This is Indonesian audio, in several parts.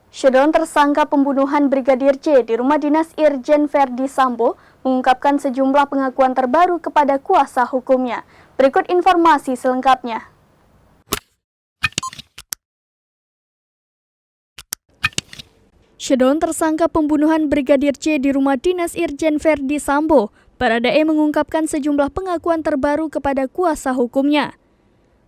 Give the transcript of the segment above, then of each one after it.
Showdown tersangka pembunuhan Brigadir J di rumah dinas Irjen Verdi Sambo mengungkapkan sejumlah pengakuan terbaru kepada kuasa hukumnya. Berikut informasi selengkapnya. Showdown tersangka pembunuhan Brigadir J di rumah dinas Irjen Verdi Sambo, Baradae mengungkapkan sejumlah pengakuan terbaru kepada kuasa hukumnya.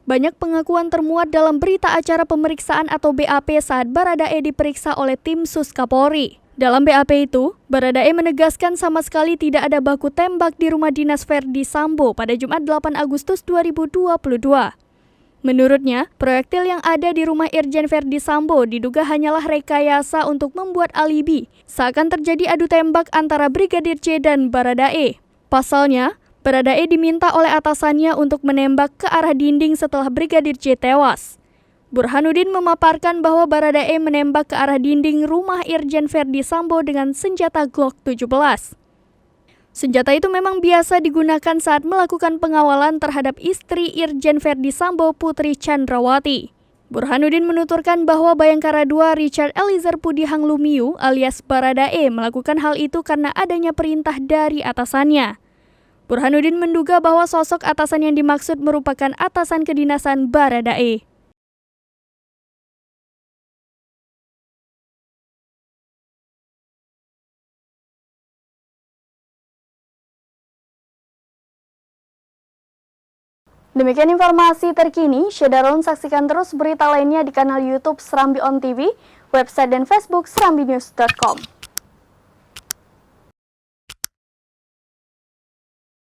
Banyak pengakuan termuat dalam berita acara pemeriksaan atau BAP saat Baradae diperiksa oleh tim Sus Kapolri. Dalam BAP itu, Baradae menegaskan sama sekali tidak ada baku tembak di rumah dinas Verdi Sambo pada Jumat 8 Agustus 2022. Menurutnya, proyektil yang ada di rumah Irjen Verdi Sambo diduga hanyalah rekayasa untuk membuat alibi, seakan terjadi adu tembak antara Brigadir J dan Baradae. Pasalnya, Baradae diminta oleh atasannya untuk menembak ke arah dinding setelah Brigadir J tewas. Burhanuddin memaparkan bahwa Baradae menembak ke arah dinding rumah Irjen Verdi Sambo dengan senjata Glock 17. Senjata itu memang biasa digunakan saat melakukan pengawalan terhadap istri Irjen Verdi Sambo, Putri Chandrawati. Burhanuddin menuturkan bahwa Bayangkara II Richard Eliezer Pudihang Lumiu alias Baradae melakukan hal itu karena adanya perintah dari atasannya. Burhanuddin menduga bahwa sosok atasan yang dimaksud merupakan atasan kedinasan Baradae. Demikian informasi terkini, Syederon saksikan terus berita lainnya di kanal YouTube Serambi On TV, website dan Facebook serambinews.com.